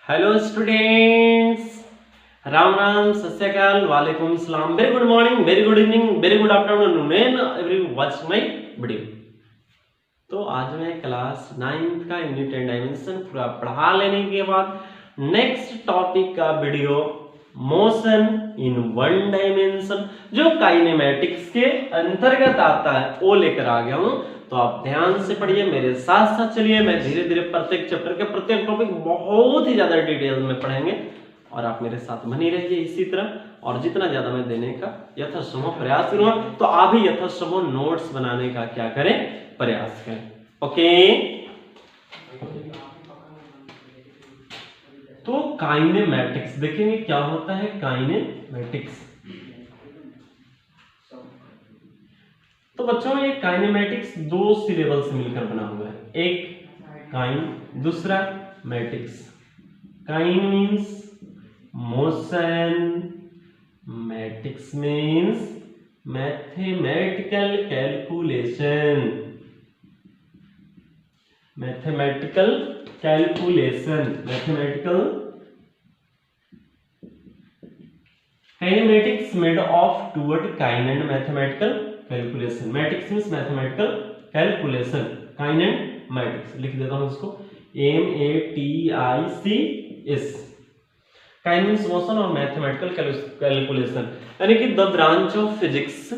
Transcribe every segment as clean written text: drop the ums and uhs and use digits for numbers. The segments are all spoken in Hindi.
हेलो स्टूडेंट्स, राम राम, सत श्री अकाल, वालेकुम सलाम, very good morning, very good evening, very good afternoon and every watch my video. तो आज मैं क्लास 9th का यूनिट एंड डायमेंशन पूरा पढ़ा लेने के बाद नेक्स्ट टॉपिक का video motion in one dimension जो काइनेमैटिक्स के अंतर्गत आता है वो लेकर आ गया हूं। तो आप ध्यान से पढ़िए, मेरे साथ साथ चलिए। मैं धीरे धीरे प्रत्येक चैप्टर के प्रत्येक टॉपिक बहुत ही ज्यादा डिटेल में पढ़ेंगे और आप मेरे साथ बनी रहिए इसी तरह। और जितना ज्यादा मैं देने का यथासंभव प्रयास करूंगा तो आप भी यथासंभव नोट्स बनाने का क्या करें, प्रयास करें। ओके, तो काइनेमैटिक्स देखेंगे क्या होता है। काइनेमैटिक्स तो बच्चों ये काइनेमैटिक्स दो सिलेबल से मिलकर बना हुआ है, एक काइन, दूसरा matics. Kine means motion, matics means mathematical calculation. Mathematical calculation, mathematical kinematics made of toward kine and mathematical calculation. Matics means mathematical calculation, kine and matics. लिख देता हूं इसको, MATICS। काइन मीन्स मोशन और मैथमेटिकल कैलकुलेशन, यानी कि the branch of physics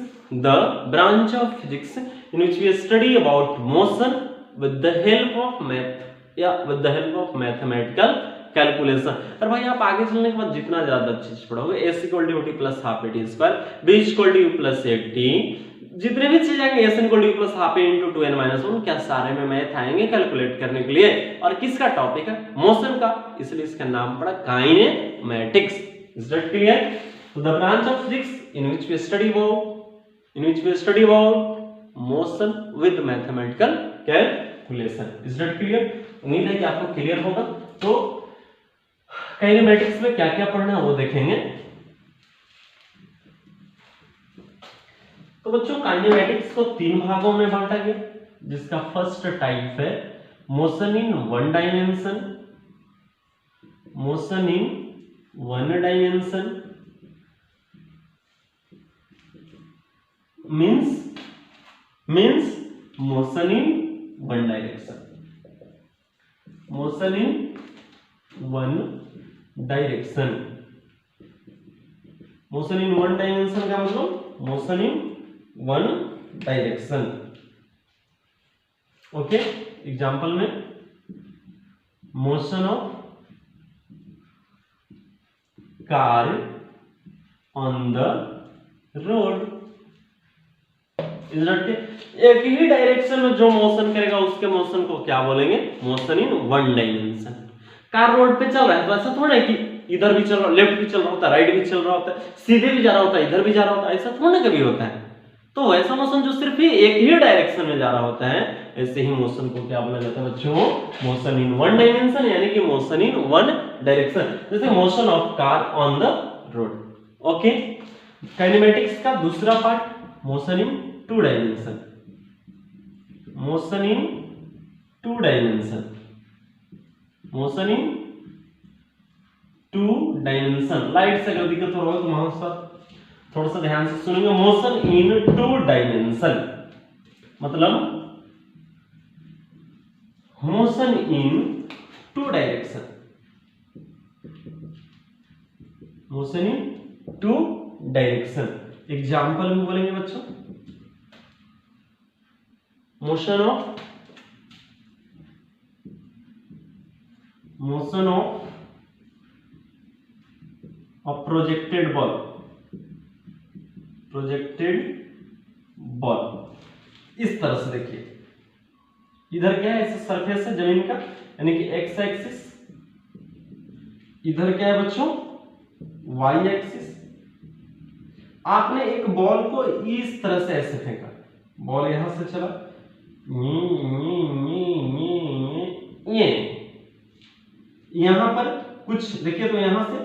in which we study about motion with the help of math या with the help of mathematical calculation. और भाई आप आगे चलने के बाद जितना ज्यादा चीज पढ़ोगे, S = UT + ½ AT², B = U + AT, जितने भी चीज आएंगे S = U + ½ A × 2n - 1, क्या सारे में मैथ आएंगे कैलकुलेट करने के लिए। और किसका टॉपिक है? मोशन का, इसलिए इसका नाम पड़ा काइनेमैटिक्स। Is that clear? तो the branch of physics in which we study about motion with mathematical calculation. Is that clear? उम्मीद है कि आपको क्लियर होगा। तो काइनेमैटिक्स में क्या क्या पढ़ना है वो देखेंगे। तो बच्चों काइनेमैटिक्स को 3 भागों में बांटा गया, जिसका फर्स्ट टाइप है motion in one dimension. Motion in one dimension means motion in one direction. Motion in one direction, motion in one dimension का मतलब motion in one direction. Okay, example में motion of car on the road. एक ही डायरेक्शन में जो मोशन करेगा उसके मोशन को क्या बोलेंगे? Motion in one dimension. Car road पे चल रहा है तो ऐसा थोड़ा है कि इधर भी चल रहा, लेफ्ट भी चल रहा होता है, राइट भी चल रहा होता है, सीधे भी जा रहा होता है, इधर भी जा रहा होता है, ऐसा थोड़ा कभी होता है। तो वैसा मोशन जो सिर्फ ही एक ही डायरेक्शन में जा रहा होता है, ऐसे ही मोशन को क्या बोला जाता है बच्चों? मोशन इन वन डायमेंशन, यानी कि मोशन इन वन डायरेक्शन, जैसे motion of car on the road. Okay, kinematics का दूसरा part motion in two dimension. Motion in two dimension, motion in two dimension. Light से अगर दिक्कत हो रहा है तो वहां पर थोड़ा सा ध्यान से सुनेंगे। मोशन इन टू डायमेंशन मतलब motion in two direction, motion in two direction. Example में बोलेंगे बच्चों, मोशन ऑफ प्रोजेक्टेड बॉल। इस तरह से देखिए, इधर क्या है? ऐसे सरफेस है जमीन का, यानी कि एक्स एक्सिस। इधर क्या है बच्चों? Y axis. आपने एक बॉल को इस तरह से ऐसे फेंका, बॉल यहां से चला, ये यहां पर कुछ देखिए, तो यहां से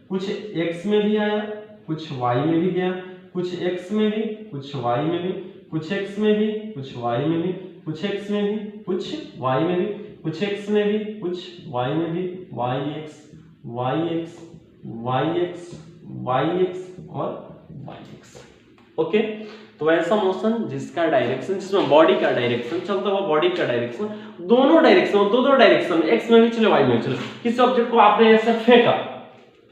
कुछ एक्स में भी आया, कुछ वाई में भी गया, कुछ एक्स में भी, कुछ वाई में भी, कुछ एक्स में भी, कुछ वाई में भी, कुछ एक्स में भी, कुछ वाई में भी, कुछ एक्स में भी, कुछ वाई में भी, Y X, Y X Y X Y X और वाई एक्स। ओके, तो ऐसा मोशन जिसका डायरेक्शन, जिसमें बॉडी का डायरेक्शन चलता हुआ, बॉडी का डायरेक्शन दोनों डायरेक्शन, दो डायरेक्शन में, एक्स में भी चले वाई में भी चले। किसी ऑब्जेक्ट को आपने ऐसे फेंका,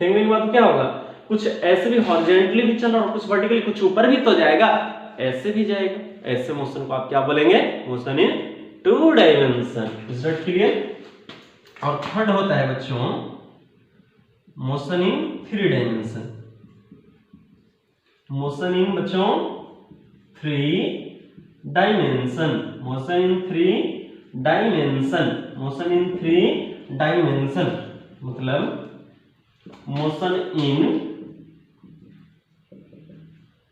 फेंकने के बाद क्या होगा, कुछ ऐसे भी हॉरिजॉन्टली भी चल रहा और कुछ वर्टिकली, कुछ ऊपर भी तो जाएगा, ऐसे भी जाएगा। ऐसे मोशन को आप क्या बोलेंगे, motion in two dimension. Is that clear? और थर्ड होता है बच्चों motion in three dimension. Motion in बच्चों three dimension, motion in three dimension, motion in three dimension मतलब motion in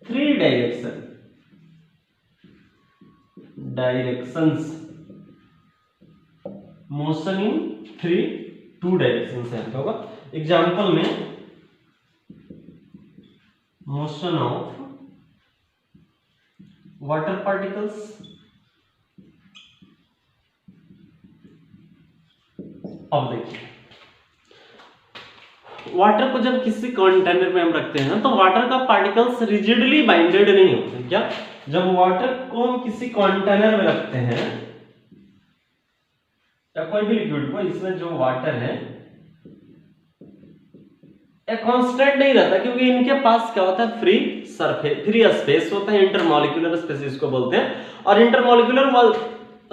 three direction, directions, motion in three two direction से होगा। एग्जाम्पल में मोशन ऑफ वाटर पार्टिकल्स, अब देखिए वाटर को जब किसी कंटेनर में हम रखते हैं तो वाटर का पार्टिकल्स रिजिडली बाइंडेड नहीं होते। क्या? जब वाटर को हम किसी कंटेनर में रखते हैं या कोई भी लिक्विड को, इसमें जो वाटर है एक कांस्टेंट नहीं रहता, क्योंकि इनके पास क्या होता है, फ्री सरफेस, फ्री स्पेस होता है, इंटरमॉलिक्यूलर स्पेस इसको बोलते हैं। और इंटरमॉलिक्यूलर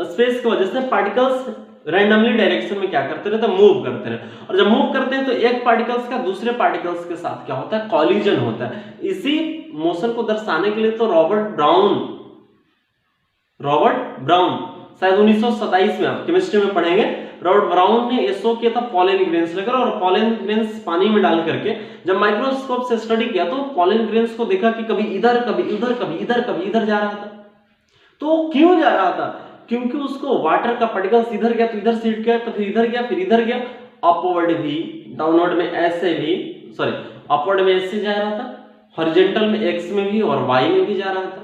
स्पेस की वजह से पार्टिकल्स रैंडमली डायरेक्शन में क्या करते रहते हैं, मूव करते हैं। और जब मूव करते हैं तो एक पार्टिकल्स का दूसरे पार्टिकल्स के साथ क्या होता है, कॉलिजन होता है। इसी मोशन को दर्शाने के लिए तो रॉबर्ट ब्राउन शायद 1927 में, आप केमिस्ट्री में पढ़ेंगे, रॉबर्ट ब्राउन ने एसओ किया था पॉलन ग्रेन्स लेकर, और पॉलन ग्रेन्स पानी में डाल करके जब माइक्रोस्कोप से स्टडी किया तो पॉलन ग्रेन्स को देखा कि कभी इधर कभी उधर, कभी इधर कभी इधर जा रहा था। तो क्यों जा रहा था? क्योंकि उसको वाटर का पार्टिकल्स इधर गया तो इधर से हिट गया, तो फिर इधर गया, फिर इधर गया, अपवर्ड भी, डाउनवर्ड में ऐसे भी, सॉरी अपवर्ड में ऐसे जा रहा था, हॉरिजॉन्टल में एक्स में भी और वाई में भी जा रहा था।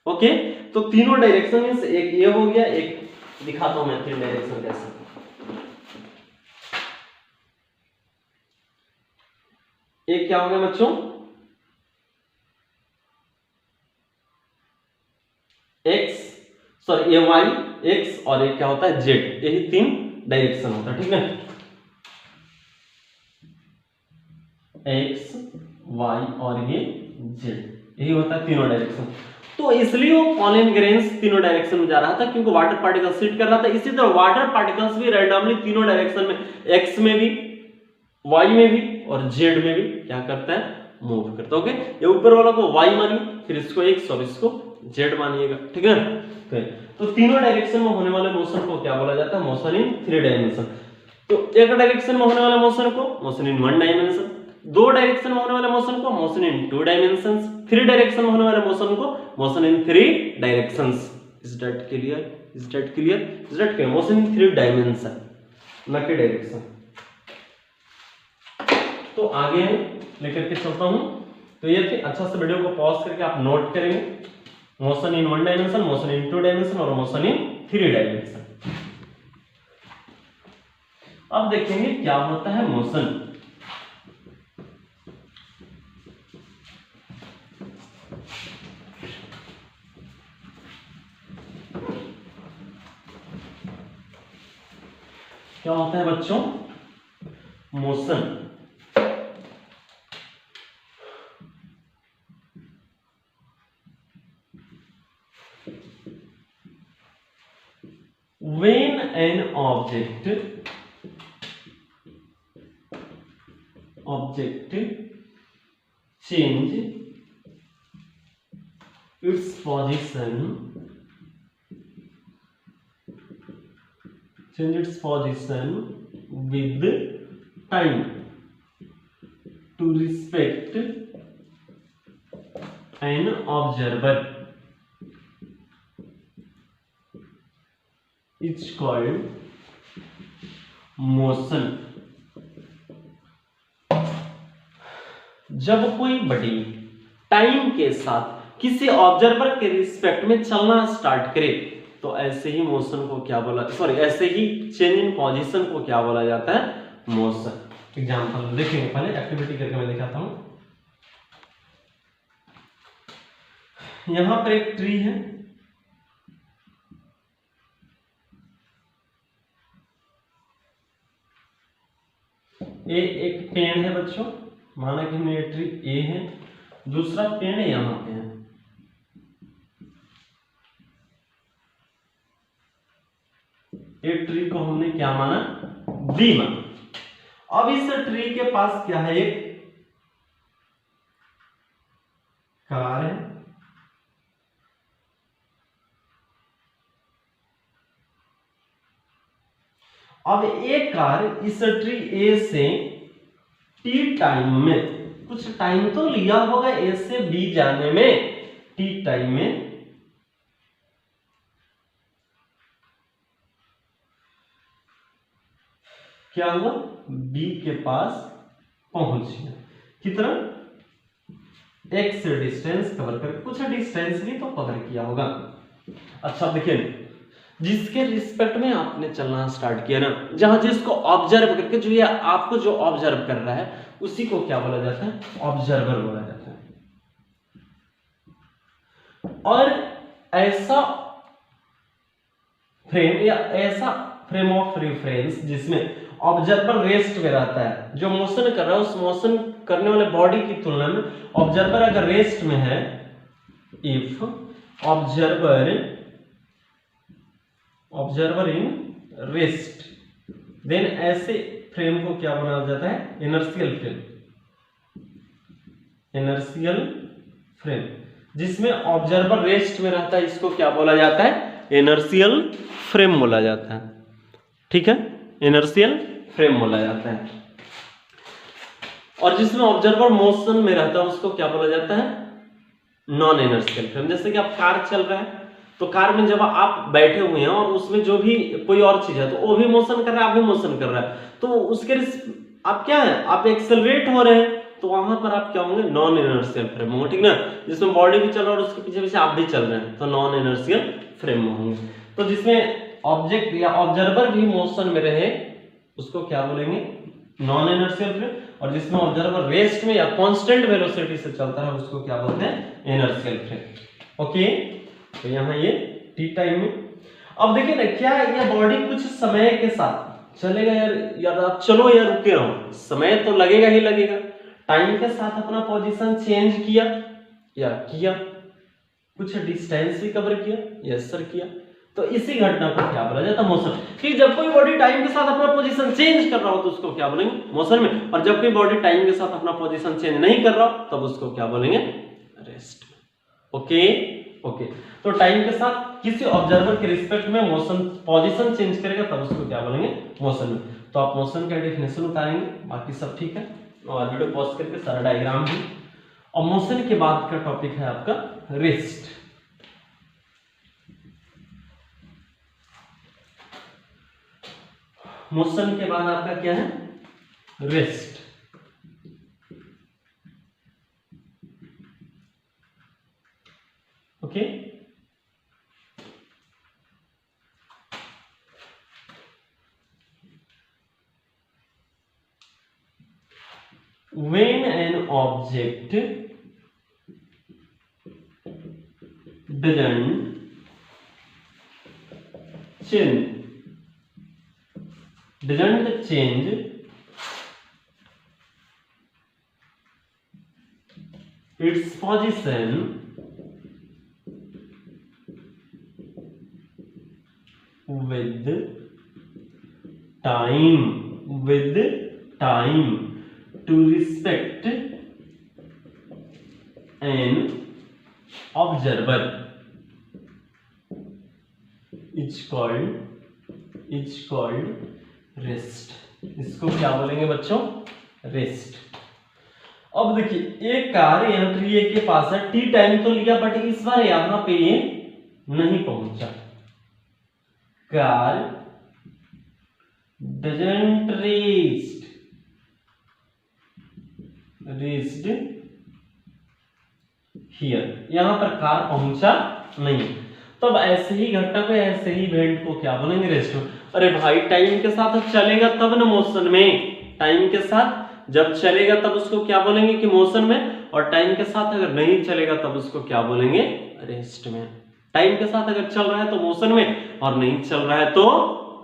ओके, तो तीनों डायरेक्शन में से एक ये हो गया, एक दिखाता हूं मैं तीन डायरेक्शन कैसे। एक क्या हो गया बच्चों, एक्स, सॉरी ये वाई एक्स, और एक क्या होता है जेड, यही तीन डायरेक्शन होता है। ठीक है, एक्स वाई और ये जेड, यही होता है तीनों डायरेक्शन। तो इसलिए वो पॉलन ग्रेन्स तीनों डायरेक्शन में जा रहा था, क्योंकि वाटर पार्टिकल्स हिट कर रहा था। इसी तरह वाटर पार्टिकल्स भी रैंडमली तीनों डायरेक्शन में, एक्स में भी, वाई में भी और जेड में भी क्या करता है, मूव करता है। ओके, ये ऊपर वाला को वाई मानिए, फिर इसको एक्स और इसको जेड मानिएगा। ठीक है, तो तीनों डायरेक्शन में होने वाले मोशन को क्या बोला जाता है, मोशन इन थ्री डायमेंशन। तो एक डायरेक्शन में होने वाले मोशन को मोशन इन वन डायमेंशन, दो डायरेक्शन में होने वाले मोशन को motion in to dimensions, three direction में होने वाले मोशन को motion in three directions. Is that clear? Is that clear? Is that clear? Motion in three dimension, न कि डायरेक्शन। तो आगे लेकर के चलता हूं। तो ये थे, अच्छा से वीडियो को पॉज करके आप नोट करेंगे, motion in one dimension, motion in two dimension और मोशन इन थ्री डायमेंशन। अब देखेंगे क्या होता है मोशन। क्या होता है बच्चों motion? When an object change its position with time to respect an observer is called motion। जब कोई बॉडी टाइम के साथ किसी ऑब्जर्वर के रिस्पेक्ट में चलना स्टार्ट करे तो ऐसे ही मोशन को क्या बोला, सॉरी ऐसे ही चेंज इन पोजीशन को क्या बोला जाता है, मोशन। एग्जाम्पल देखेंगे, पहले एक्टिविटी करके मैं दिखाता हूं। यहां पर एक ट्री है, ये एक पेड़ है बच्चों, माना कि हमने ये ट्री ए है, दूसरा पेड़ यहां पे है। ये ट्री को हमने क्या माना, बी माना। अब इस ट्री के पास क्या है, एक कार है, अब एक कार इस ट्री ए से टी टाइम में, कुछ टाइम तो लिया होगा ए से बी जाने में, टी टाइम में क्या हुआ, बी के पास पहुंच गया। कितना, एक्स डिस्टेंस कवर कर, कुछ डिस्टेंस भी तो कवर किया होगा। अच्छा देखिए, जिसके रिस्पेक्ट में आपने चलना स्टार्ट किया ना, जहां जिसको ऑब्जर्व करके, जो ये आपको जो ऑब्जर्व कर रहा है उसी को क्या बोला जाता है, ऑब्जर्वर बोला जाता है। और ऐसा फ्रेम या ऐसा फ्रेम ऑफ रेफरेंस जिसमें ऑब्जर्वर रेस्ट में रहता है, जो मोशन कर रहा है उस मोशन करने वाले बॉडी की तुलना में ऑब्जर्वर अगर रेस्ट में है, if observer in rest, then ऐसे फ्रेम को क्या बनाया जाता है, इनर्शियल फ्रेम। इनर्शियल फ्रेम जिसमें ऑब्जर्वर रेस्ट में रहता है, इसको क्या बोला जाता है, इनर्शियल फ्रेम बोला जाता है। ठीक है, इनर्शियल फ्रेम बोला जाता है। और जिसमें ऑब्जर्वर मोशन में रहता है उसको क्या बोला जाता है, नॉन इनर्शियल फ्रेम। जैसे कि आप कार चल रहा है, तो कार में जब आप बैठे हुए हैं और उसमें जो भी कोई और चीज है तो वो भी मोशन कर रहा है, आप भी मोशन कर रहा है, तो उसके आप क्या है, आप एक्सेलरेट हो रहे हैं, तो वहां पर आप क्या होंगे, नॉन इनर्शियल फ्रेम होंगे। ठीक ना, जिसमें बॉडी भी चल रहा है और उसके पीछे पीछे आप भी चल रहे हैं, तो नॉन इनर्शियल फ्रेम होंगे। तो जिसमें ऑब्जेक्ट या ऑब्जर्वर भी मोशन में रहे उसको क्या बोलेंगे, नॉन इनर्शियल फ्रेम। और जिसमें ऑब्जर्वर रेस्ट में या कांस्टेंट वेलोसिटी से चलता है उसको क्या बोलते हैं, इनर्शियल फ्रेम। ओके, तो यहाँ ये टी टाइम में। अब देखिए ना, क्या ये बॉडी कुछ समय के साथ चलेगा, यार आप चलो या रुके रहो, समय तो लगेगा ही लगेगा। टाइम के साथ अपना पोजीशन चेंज किया या किया, कुछ डिस्टेंस भी कवर किया, यस सर किया, तो इसी घटना को क्या बोला जाता है, मोशन। कि जब कोई बॉडी टाइम के साथ अपना पोजीशन चेंज कर रहा हो तो उसको क्या बोलेंगे, मोशन में। और जब कोई बॉडी टाइम के साथ अपना पोजीशन चेंज नहीं कर रहा हो तब उसको क्या बोलेंगे, रेस्ट में। ओके ओके, तो टाइम के साथ किसी ऑब्जर्वर के रिस्पेक्ट में मोशन पोजीशन चेंज करेगा तब उसको क्या बोलेंगे, मोशन में। तो आप मोशन का डेफिनेशन उतारेंगे, बाकी सब ठीक है, और वीडियो पॉज करके सारा डायग्राम भी। और मोशन के बाद का टॉपिक है आपका रेस्ट। मोशन के बाद आपका क्या है, rest. Okay, when an object doesn't change its position with time to respect an observer is called rest. इसको क्या बोलेंगे बच्चों, रेस्ट। अब देखिए, एक कार यहाँ ट्री ए के पास है, टी टाइम तो लिया बट इस बार यहां पे ये नहीं पहुंचा। कार डजंट रेस्ड हियर, यहां पर कार पहुंचा नहीं। तब ऐसे ही घटना को, ऐसे ही इवेंट को क्या बोलेंगे, रेस्ट में। अरे भाई टाइम के साथ चलेगा तब न मोशन में, टाइम के साथ, जब चलेगा तब उसको क्या बोलेंगे कि मोशन में, और टाइम के साथ अगर नहीं चलेगा तब उसको क्या बोलेंगे, रेस्ट में। टाइम के साथ अगर चल रहा है तो मोशन में, और नहीं चल रहा है तो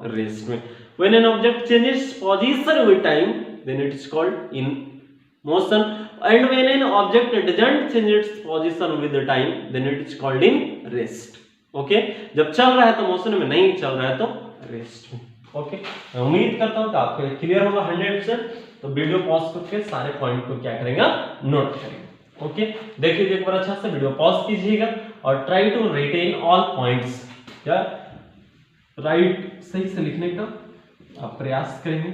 रेस्ट में। When an object changes position with time, then it is called in motion, and when an object doesn't change its position with the time, then it is called in rest. Okay, जब चल रहा है तो मोशन में, नहीं चल रहा है तो रेस्ट में। ओके, मैं उम्मीद करता हूं कि आपको क्लियर होगा 100%। तो वीडियो पॉज करके सारे पॉइंट को क्या करेगा, नोट करेगा। ओके, देखिए एक बार अच्छा से वीडियो पॉज कीजिएगा और try to retain all points. क्या राइट सही से लिखने का आप प्रयास करेंगे।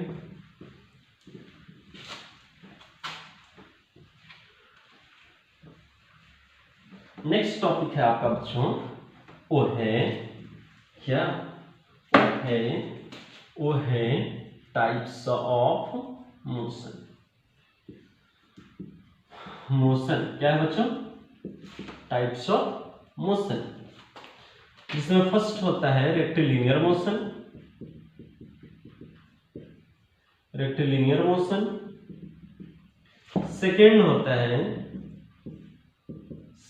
नेक्स्ट टॉपिक है आपका बच्चों, वो है क्या, वो है टाइप्स ऑफ मोशन। मोशन क्या है बच्चों, टाइप्स ऑफ मोशन, जिसमें फर्स्ट होता है rectilinear motion, rectilinear motion. Second होता है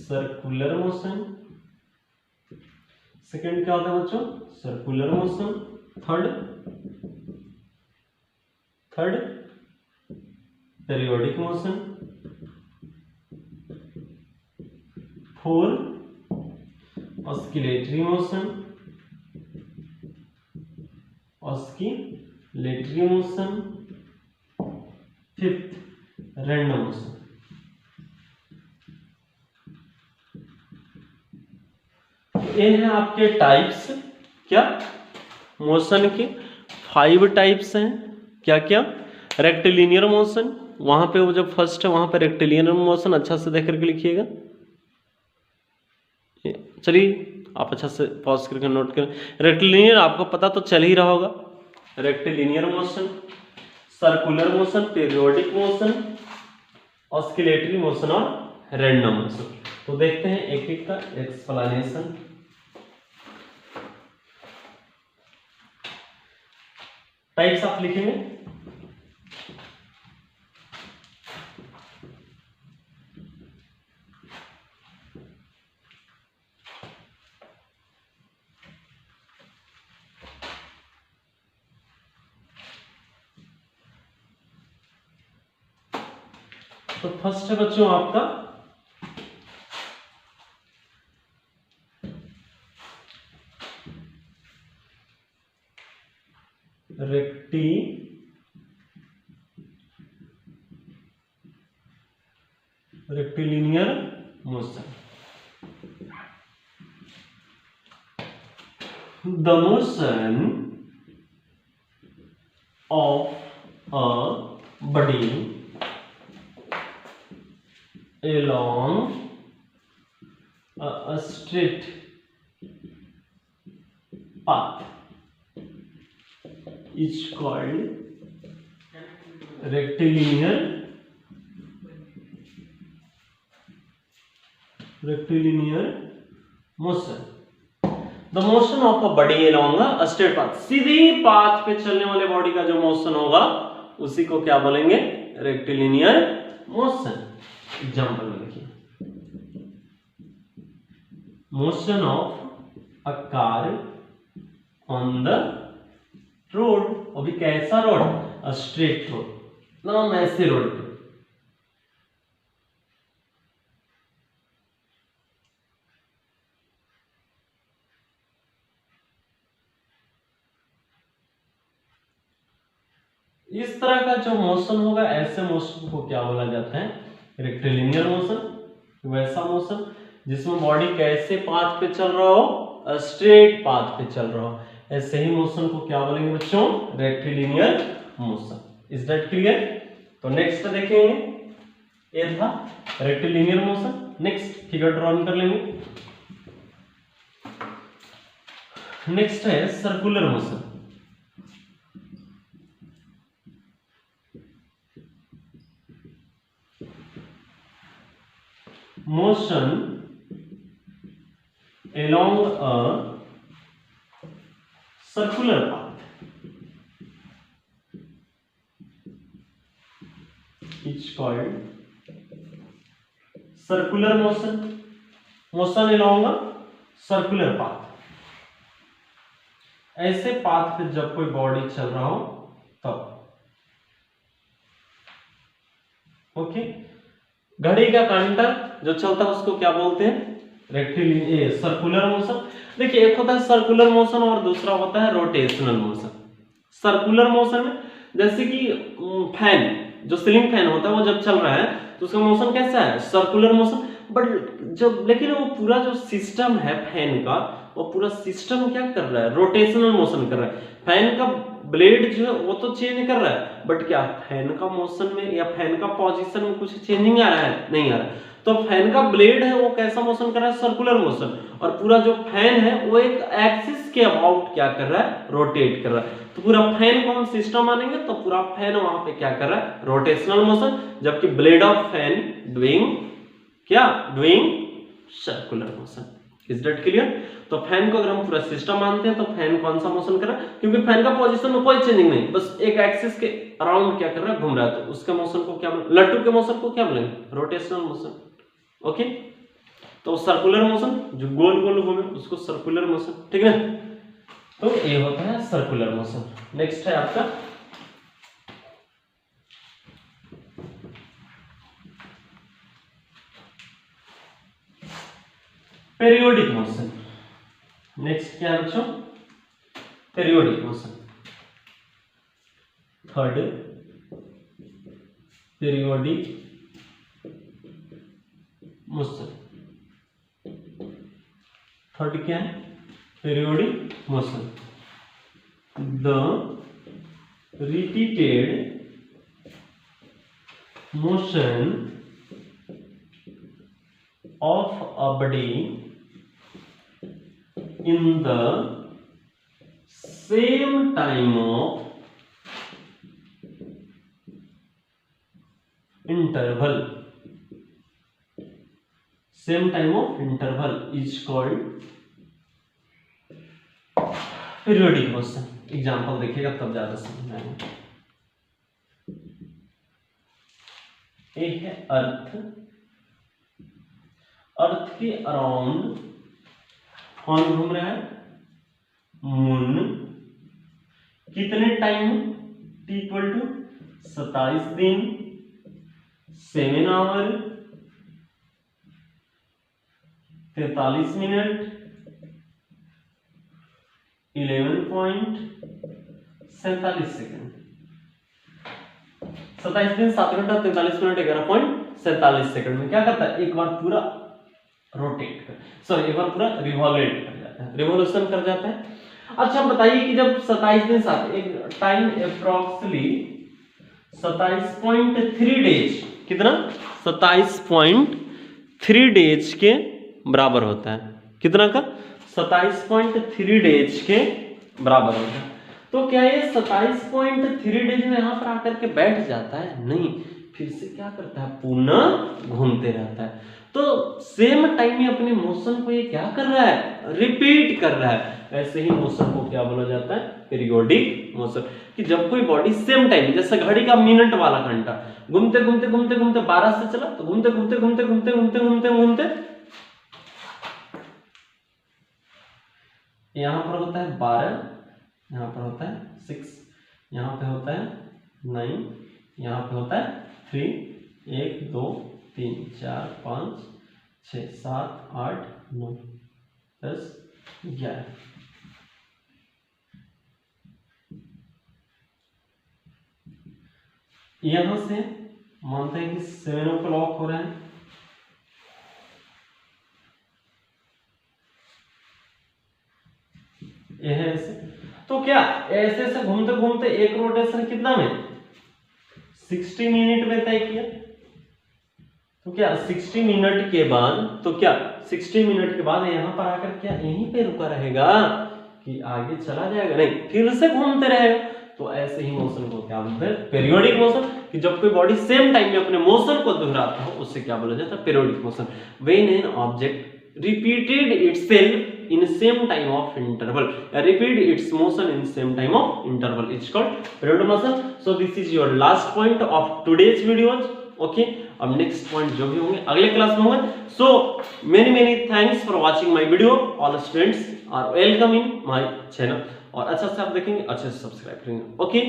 सर्कुलर मोशन, सेकेंड क्या होता है बच्चों, circular motion. Third periodic motion. Fourth oscillatory motion, oscillatory motion. Fifth random motion. ये हैं आपके टाइप्स, क्या मोशन के 5 टाइप्स हैं। क्या क्या, रेक्टिलिनियर मोशन, वहां पे वो जो फर्स्ट है वहां पे रेक्टिलिनियर मोशन, अच्छा से देख करके लिखिएगा। चलिए आप अच्छा से पॉज करके नोट करें। रेक्टिलिनियर आपको पता तो चल ही रहा होगा, rectilinear motion, circular motion, periodic motion, oscillatory motion और रैंडम मोशन। तो देखते हैं एक एक का एक्सप्लेनेशन। टाइप्स आप लिखेंगे, तो फर्स्ट है बच्चों आपका rectilinear motion. The motion of a body along a straight path is called rectilinear motion. The motion of a body along a straight path, Sidhi path पे चलने वाले बॉडी का जो मोशन होगा उसी को क्या बोलेंगे, रेक्टिलिनियर मोशन। एग्जाम्पल में देखिए, motion of a car on the road, अभी कैसा रोड, अ स्ट्रेट रोड, मतलब ऐसे रोड पे। इस तरह का जो मोशन होगा, ऐसे मोशन को क्या बोला जाता है, रेक्टिलिनियर मोशन। वैसा मोशन जिसमें बॉडी कैसे पाथ पे चल रहा हो, स्ट्रेट पाथ पे चल रहा हो, ऐसे ही मोशन को क्या बोलेंगे बच्चों, rectilinear motion. Is that clear? तो नेक्स्ट देखेंगे, ये था rectilinear motion. Next figure draw कर लेंगे। नेक्स्ट है circular motion. Motion along a circular path, is called circular motion, motion along circular path. ऐसे पाथ पे जब कोई बॉडी चल रहा हो तब, ओके। घड़ी का कांटा जो चलता है उसको क्या बोलते हैं? Rectilinear, circular motion. देखिए एक होता है सर्कुलर मोशन और दूसरा होता है रोटेशनल मोशन। सर्कुलर मोशन में जैसे कि फैन, जो सीलिंग फैन होता है वो जब चल रहा है तो उसका मोशन कैसा है? Circular motion. बट जब, लेकिन वो पूरा जो सिस्टम है फैन का, वो पूरा सिस्टम क्या कर रहा है? रोटेशनल मोशन कर रहा है। फैन का ब्लेड जो है वो तो चेंज कर रहा है, बट क्या फैन का मोशन में या फैन का पोजीशन में कुछ चेंजिंग आ रहा है? नहीं आ रहा है। तो फैन का ब्लेड है वो कैसा मोशन कर रहा है? Circular motion. और पूरा जो फैन है वो एक एक्सिस के अबाउट क्या कर रहा है? रोटेट कर रहा है। तो पूरा फैन को हम सिस्टम मानेंगे तो पूरा फैन वहां पे क्या कर रहा है? Rotational motion. जबकि ब्लेड ऑफ फैन डूइंग क्या? Doing circular motion. Is that clear? तो फैन को अगर हम पूरा सिस्टम मानते हैं तो फैन कौन सा मोशन कर रहा है? क्योंकि फैन का पोजीशन में कोई चेंजिंग नहीं, बस एक एक्सिस के अराउंड क्या कर रहा है? घूम रहा है। तो उसके मोशन को क्या बोलेंगे? लट्टू के मोशन को क्या बोलेंगे? Rotational motion. ओके, तो सर्कुलर मोशन जो गोल गोल घूमे उसको सर्कुलर मोशन, ठीक है। तो ये होता है सर्कुलर मोशन। नेक्स्ट है आपका पेरियोडिक मोशन। नेक्स्ट क्या है बच्चों? Periodic motion. Third periodic motion. Third क्या है? Periodic motion. The repeated motion of a body in the same time of interval, same time of interval is called periodic motion। Example देखिएगा तब ज्यादा समझ में आएगा। एक है अर्थ, अर्थ के अराउंड कौन घूम रहा है? मून। कितने टाइम? T इक्वल टू 27 दिन, 7 आवर, 43 मिनट, 11.47 सेकेंड। 27 दिन 7 घंटा 43 मिनट 11.47 सेकेंड में क्या करता है? एक बार पूरा रोटेट कर, सॉरी एक बार पूरा रिवॉल्यूट कर जाता है, रिवॉल्यूशन कर जाता है। अच्छा बताइए कि जब 27 दिन 7, एक टाइम अप्रॉक्सिमेटली 27.3 डेज, कितना? 27.3 डेज के बराबर होता है। कितना का? 27.3 डेज के बराबर होता है। तो क्या ये 27.3 डेज में यहां पर आकर के बैठ जाता है? नहीं, फिर से क्या करता है? पुनः घूमते रहता है। तो सेम टाइम में अपने मोशन को ये क्या कर रहा है? रिपीट कर रहा है। ऐसे ही मोशन को क्या बोला जाता है? Periodic motion. कि जब कोई बॉडी सेम टाइम, जैसे घड़ी का मिनट वाला घंटा, घूमते घूमते घूमते घूमते 12 से चला तो घूमते घूमते घूमते घूमते घूमते घूमते घूमते यहां पर होता है 12, यहां पर होता है 6, यहां पे होता है 9, यहां पे होता है 3, 1 2 3 4 5 6 7 8 9 10 11। यहां से मानते हैं कि 7 o'clock हो रहा है, यह ऐसे। तो क्या ऐसे से घूमते घूमते एक रोटेशन कितना में? 60 मिनट में तय किया। तो क्या 60 मिनट के बाद, तो क्या 60 मिनट के बाद यहां पर आकर क्या यहीं पे रुका रहेगा कि आगे चला जाएगा? नहीं, फिर से घूमते रहेगा। तो ऐसे ही मोशन को क्या बोलते हैं? Periodic motion. कि जब कोई बॉडी सेम टाइम में अपने मोशन को दोहराता हो उससे क्या बोला जाता है? Periodic motion. When an object repeated itself in same time of interval. Repeat its motion in same time of interval. It's called periodic motion. So this is your last point of today's videos. Okay, अब नेक्स्ट पॉइंट जो भी होंगे अगले क्लास में होंगे. So many thanks for watching my video. All students are welcome in my channel. और अच्छा से आप देखेंगे, अच्छे से सब्सक्राइब करेंगे. ओके.